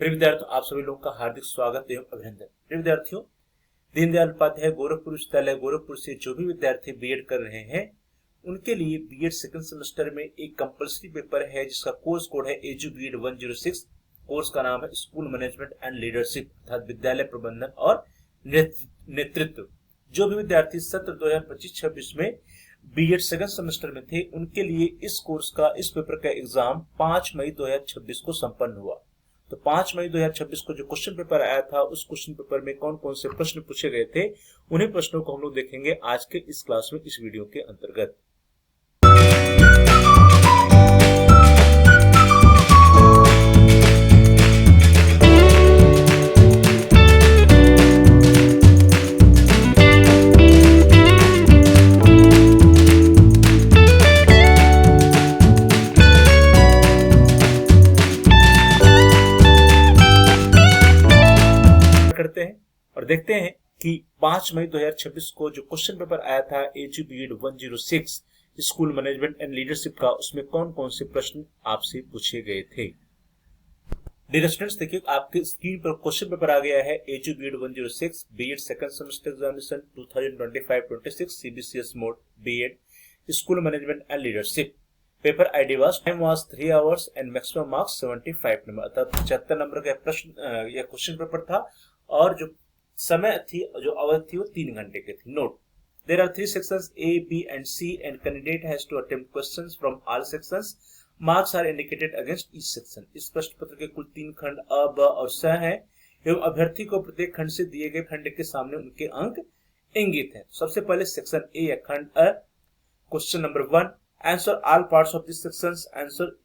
प्रिय विद्यार्थियों, आप सभी लोगों का हार्दिक स्वागत एवं अभिनंदन। प्रिय विद्यार्थियों, दीनदयाल उपाध्याय गोरखपुर विश्वविद्यालय गोरखपुर से जो भी विद्यार्थी बीएड कर रहे हैं उनके लिए बीएड सेकंड सेमेस्टर में एक कंपल्सरी पेपर है जिसका कोर्स कोड है एजू बीएड 106। कोर्स का नाम है स्कूल मैनेजमेंट एंड लीडरशिप अर्थात विद्यालय प्रबंधन और नेतृत्व। जो भी विद्यार्थी सत्र 2025-26 में बीएड सेकंड सेमेस्टर में थे उनके लिए इस कोर्स का इस पेपर का एग्जाम 5 मई 2026 को संपन्न हुआ। तो 5 मई 2026 को जो क्वेश्चन पेपर आया था उस क्वेश्चन पेपर में कौन कौन से प्रश्न पूछे गए थे उन्हीं प्रश्नों को हम लोग देखेंगे आज के इस क्लास में, इस वीडियो के अंतर्गत। करते हैं और देखते हैं कि 5 मई 2026 को जो क्वेश्चन पेपर आया था edu BEd 106 school management and leadership का, उसमें कौन कौन से प्रश्न आपसे पूछे गए थे। डियर स्टूडेंट्स, देखिए आपके स्क्रीन पर क्वेश्चन पेपर आ गया है edu BEd 106 BEd second semester examination 2025-26 CBCS mode BEd school management and leadership. Paper ID time was 3 hours and maximum marks 75 number अर्थात 75 नंबर का प्रश्न यह क्वेश्चन पेपर था और जो समय थी, जो अवधि थी वो 3 घंटे की थी। Note, there are 3 sections A, B and C and candidate has to attempt questions from all sections. Marks are indicated against each section. इस प्रश्न पत्र के कुल 3 खंड अ, ब और स हैं एवं अभ्यर्थी को प्रत्येक खंड से दिए गए खंड के सामने उनके अंक इंगित हैं। सबसे पहले सेक्शन ए या खंड अ, question number 1, answer all parts of this sections, answer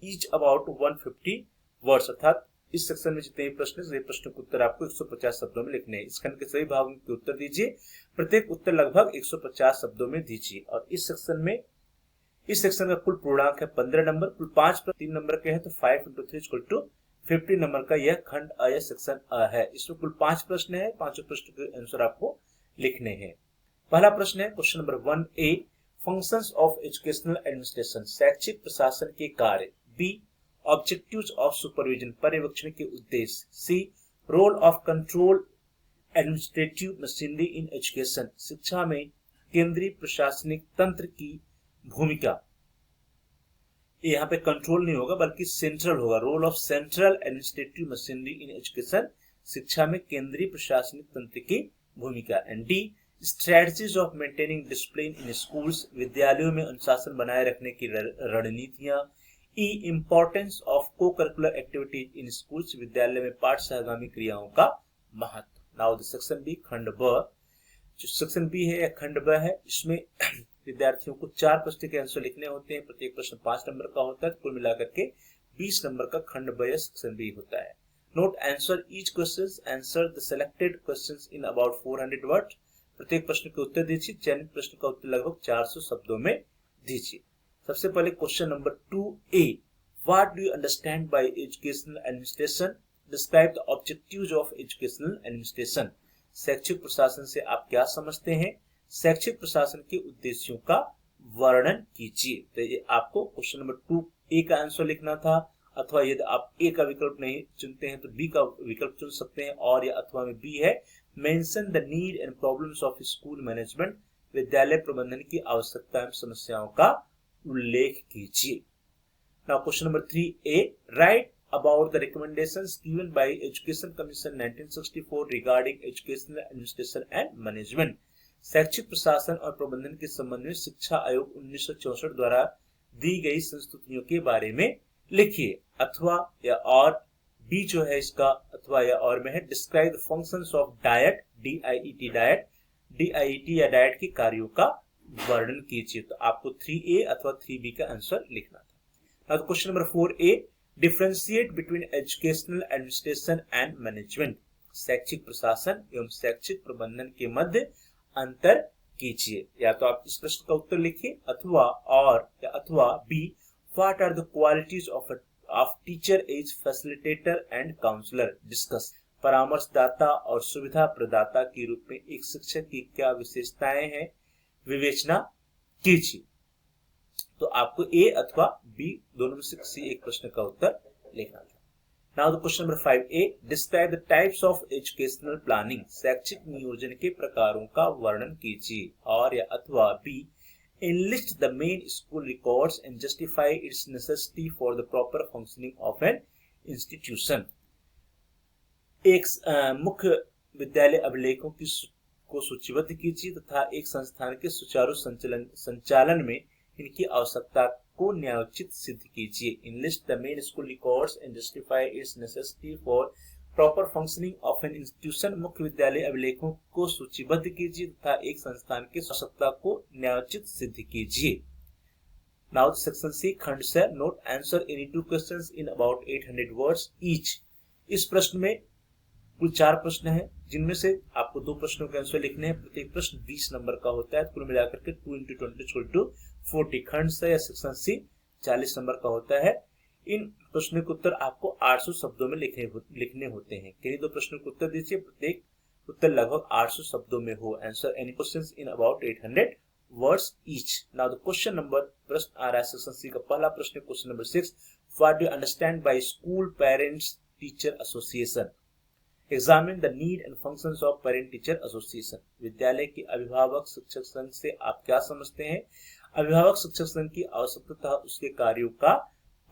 each about 150 words अर्थात इस सेक्शन में जितने प्रश्न सभी प्रश्नों के उत्तर आपको 150 शब्दों में लिखने हैं। इस खंड के सभी भागों के उत्तर दीजिए, प्रत्येक उत्तर लगभग 150 शब्दों में दीजिए। और इस सेक्शन का कुल पूर्णांक है 15 नंबर, कुल 5 3 नंबर के हैं तो 5 × 3 = 50 नंबर का यह खंड अ या सेक्शन अ है। इसमें कुल 5 प्रश्न है, 5 प्रश्न के आंसर आपको लिखने हैं। पहला प्रश्न है question number 1A, functions of educational administration, शैक्षिक प्रशासन के कार्य। बी, ऑब्जेक्टिव्स ऑफ सुपरविजन, पर्यवेक्षण के उद्देश्य। C, role of control administrative machinery in education, शिक्षा में केंद्रीय प्रशासनिक तंत्र की भूमिका। यहाँ पे कंट्रोल नहीं होगा बल्कि सेंट्रल होगा, role of central administrative machinery in education, शिक्षा में केंद्रीय प्रशासनिक तंत्र की भूमिका। And D, strategies of maintaining discipline in schools, विद्यालयों में अनुशासन बनाए रखने की रणनीतियां। E, importance of co-curricular activities in schools, विद्यालय में पाठ सहगामी क्रियाओं का महत्व। नाउ द सेक्शन बी, खंड ब। जो सेक्शन बी है या खंड ब है, इसमें विद्यार्थियों को 4 प्रश्न के आंसर लिखने होते हैं, प्रत्येक प्रश्न 5 नंबर का होता है, कुल मिलाकर के 20 नंबर का खंड ब या सेक्शन बी होता है। Note, answer each question, answer the selected questions in about 400 words, प्रत्येक प्रश्न के उत्तर दीजिए, चयनित प्रश्न का उत्तर लगभग 400 शब्दों में दीजिए। सबसे पहले question number 2A, what do you understand by educational administration, describe the objectives of educational administration, शैक्षिक प्रशासन से आप क्या समझते हैं, शैक्षिक प्रशासन के उद्देश्यों का वर्णन कीजिए। तो ये आपको क्वेश्चन नंबर 2A का आंसर लिखना था, अथवा यदि आप ए का विकल्प नहीं चुनते हैं तो बी का विकल्प चुन सकते हैं, और या अथवा में बी है, mention the need and problems of school management, विद्यालय प्रबंधन की आवश्यकता एवं समस्याओं का उल्लेख कीजिए। Now question number 3A, right about the recommendations given by education commission 1964 regarding educational administration and management, शैक्षिक प्रशासन और प्रबंधन के संबंध में शिक्षा आयोग 1964 द्वारा दी गई संस्तुतियों के बारे में लिखिए। अथवा या और बी जो है इसका अथवा या और में है, describe the functions of diet, DIET diet, DIET या डायट के कार्यों का वर्णन कीजिए। तो आपको 3A अथवा 3B का आंसर लिखना था। Now question number 4A, differentiate between educational administration and management, शैक्षिक प्रशासन एवं शैक्षिक प्रबंधन के मध्य अंतर कीजिए। या तो आप इस प्रश्न का उत्तर लिखिए अथवा और या अथवा B, what are the qualities of teacher as facilitator and counsellor, discuss, परामर्शदाता और सुविधा प्रदाता के रूप में एक शिक्षक की क्या विशेषताएं हैं, विवेचना कीजिए। तो आपको ए अथवा बी दोनों में से किसी एक प्रश्न का उत्तर लिखना था। Now the question number 5A, describe the types of educational planning, शैक्षिक नियोजन के प्रकारों का वर्णन कीजिए। और या अथवा B, enlist the main school records and justify its necessity for the proper functioning of an institution। एक मुख्य विद्यालय अभिलेखों को सूचीबद्ध कीजिए तथा एक संस्थान के सुचारू संचालन में इनकी आवश्यकता को न्यायोचित सिद्ध कीजिए। Enlist the main school records and justify its necessity for proper functioning of an institution, मुख्य विद्यालय अभिलेखों को सूचीबद्ध कीजिए तथा एक संस्थान की आवश्यकता को न्यायोचित सिद्ध कीजिए। नाउ सेक्शन सी, खंड से note answer any two questions in about 800 words each. इस प्रश्न में कुल 4 प्रश्न हैं, जिनमें से आपको 2 प्रश्नों के आंसर लिखने हैं। प्रत्येक प्रश्न 20 नंबर का होता है। कुल मिलाकर के 2 × 20 = 40। खंड से या सेक्शन सी 40 नंबर का होता है। इन प्रश्नों के उत्तर आपको 800 शब्दों में लिखने होते हैं। किन्हीं 2 प्रश्नों के उत्तर दीजिए, प्रत्येक उत्तर लगभग 800 शब्दों में हो। Answer any questions in about 800 words each. Now the question number, प्रश्न आ रहा है सेक्शन सी का पहला प्रश्न, question number 6, what do you understand by school parents teacher association. Examine the need and functions of parent teacher association. विद्यालय के अभिभावक शिक्षक संघ से आप क्या समझते हैं। अभिभावक शिक्षक संघ की आवश्यकता तथा उसके कार्यों का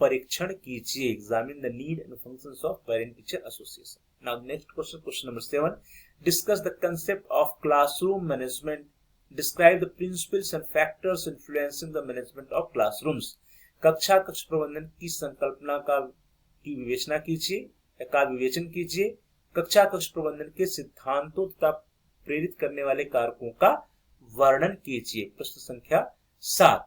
परीक्षण कीजिए। Examine the need and functions of parent teacher association. Now next question, question number 7, discuss the concept of classroom management, describe the principles and factors influencing the management of classrooms. कक्ष प्रबंधन की संकल्पना की विवेचना कीजिए या का विवेचन कीजिए। कक्ष प्रबंधन के सिद्धांतों तथा प्रेरित करने वाले कारकों का वर्णन कीजिए। प्रश्न संख्या 7।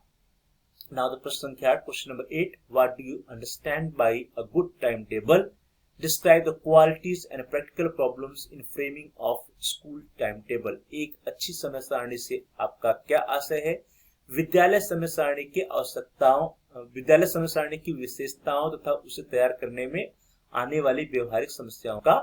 Now the प्रश्न संख्या 8, question number 8, what do you understand by a good timetable? Describe the qualities and practical problems in framing of school timetable। एक अच्छी समय सारणी से आपका क्या आशय है। विद्यालय समय सारणी की आवश्यकताओं, विद्यालय समय सारणी की विशेषताओं तथा उसे तैयार करने में आने वाली व्यवहारिक समस्याओं का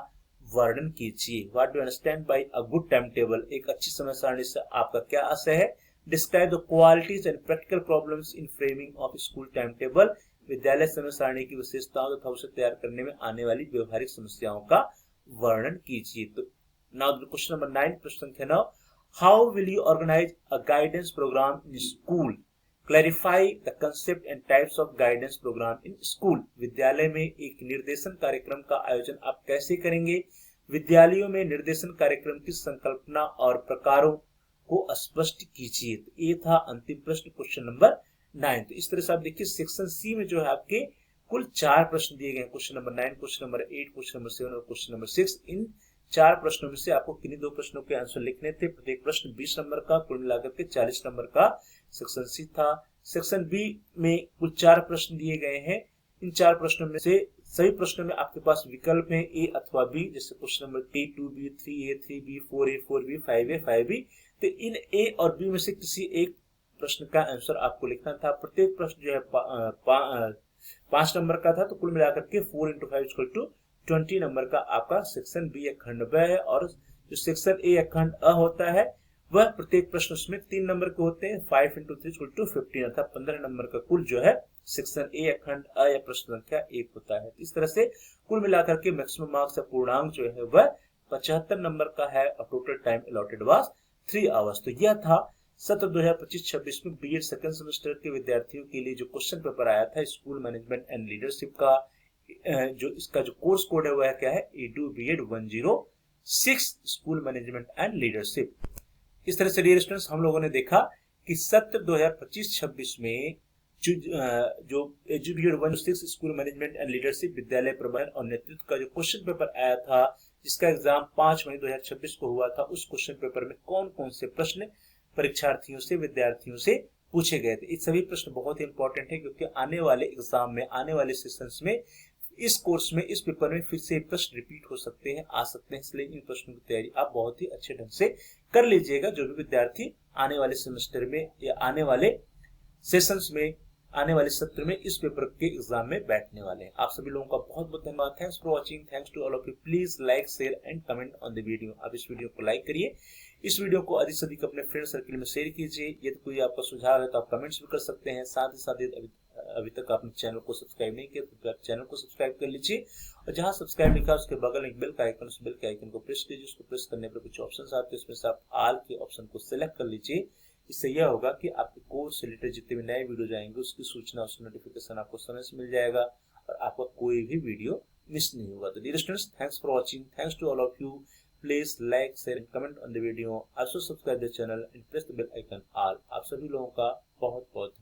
वर्णन कीजिए। What do you understand by a good timetable? एक अच्छी समय सारणी से आपका क्या आशय है। Describe the qualities and practical problems in framing of school timetable। विद्यालय समय सारणी की विशेषताओं तथा उसे तैयार करने में आने वाली व्यवहारिक समस्याओं का वर्णन कीजिए। तो नाउ क्वेश्चन नंबर 9, प्रश्न संख्या 9, how will you organise a guidance programme in school, clarify the concept and types of guidance programme in school. विद्यालय में एक निर्देशन कार्यक्रम का आयोजन आप कैसे करेंगे। विद्यालयों में निर्देशन कार्यक्रम की संकल्पना और प्रकारों को स्पष्ट कीजिए। तो ये था अंतिम प्रश्न, क्वेश्चन नंबर 9। तो इस तरह से आप देखिए सेक्शन सी में जो है आपके कुल 4 प्रश्न दिए गए हैं। Question number 9, question number 8, question number 7 और क्वेश्चन नंबर 6। इन 4 प्रश्नों में से आपको किन्हीं 2 प्रश्नों के आंसर लिखने थे। प्रत्येक प्रश्न 20 नंबर का, कुल मिलाकर के 40 नंबर का सेक्शन सी था। सेक्शन बी में कुल 4 प्रश्न दिए गए हैं। इन 4 प्रश्नों में से सभी प्रश्नों में आपके पास विकल्प हैं ए अथवा बी, जैसे question number 3, 2B, 3A, 3B, 4A, 4B, 5A, 5B। तो इन ए और बी में से किसी एक प्रश्न का आंसर आपको लिखना था। प्रत्येक प्रश्न जो है 5 नंबर का था। तो कुल मिलाकर के 4 × 5 = 20 नंबर का आपका सेक्शन बी या खंड ब है। और जो सेक्शन ए या खंड अ होता है वह प्रत्येक प्रश्न उसमें 3 नंबर के होते हैं। 5 × 3 = 15 अर्थात 15 नंबर का कुल जो है सेक्शन ए या खंड अ या प्रश्न संख्या 1 होता है। इस तरह से कुल मिलाकर के मैक्सिमम मार्क्स या पूर्णांक जो है वह 75 नंबर का है और total time allotted was 3 hours. तो यह था सत्र 2025-26 में बीएड सेकंड सेमेस्टर के विद्यार्थियों के लिए जो क्वेश्चन पेपर आया था स्कूल मैनेजमेंट एंड लीडरशिप का। जो इसका जो कोर्स कोड है वह क्या है, EDU-BEd 106 school management and leadership. इस तरह से डियर स्टूडेंट्स हम लोगों ने देखा कि सत्र 2025-26 में जो EDU-BEd 106 school management and leadership विद्यालय प्रबंधन और नेतृत्व का जो क्वेश्चन पेपर आया था, जिसका एग्जाम 5 मई 2026 को हुआ था, उस क्वेश्चन पेपर में कौन कौन से प्रश्न परीक्षार्थियों से, विद्यार्थियों से पूछे गए थे। ये सभी प्रश्न बहुत ही इंपॉर्टेंट है क्योंकि आने वाले एग्जाम में, आने वाले सेशंस में इस कोर्स में, इस पेपर में फिर से प्रश्न रिपीट हो सकते हैं, आ सकते हैं। इसलिए इन प्रश्नों की तैयारी आप बहुत ही अच्छे ढंग से कर लीजिएगा। जो भी विद्यार्थी आने वाले सेमेस्टर में या आने वाले सेशंस में, आने वाले सत्र में इस पेपर के एग्जाम में बैठने वाले हैं। आप सभी लोगों का बहुत बहुत धन्यवाद। Thanks for watching. Thanks to all of you. Please like, share and comment on the video. आप इस वीडियो को लाइक करिए, इस वीडियो को अधिक से अधिक अपने फ्रेंड सर्किल में शेयर कीजिए। यदि कोई आपका सुझाव है तो आप कमेंट्स भी कर सकते हैं। साथ ही साथ अभी तक आपने चैनल को सब्सक्राइब नहीं किया तो आप चैनल को सब्सक्राइब कर लीजिए, और जहां सब्सक्राइब लिखा है उसके बगल में एक बेल का आइकन, उस बेल के आइकन को प्रेस कीजिए। उसको प्रेस करने पर कुछ ऑप्शंस आते हैं, उसमें से आप ऑल के ऑप्शन को सिलेक्ट कर लीजिए। इससे यह होगा कि आपके कोर्स से रिलेटेड जितने भी नए वीडियो आएंगे उसकी सूचना, उसकी नोटिफिकेशन आपको समय से मिल जाएगा और आपका कोई भी वीडियो मिस नहीं होगा। तो dear students, thanks for watching, thanks to all of you. Please like, share and comment on the video. Also subscribe the channel and press the bell icon all. आप सभी लोगों का बहुत बहुत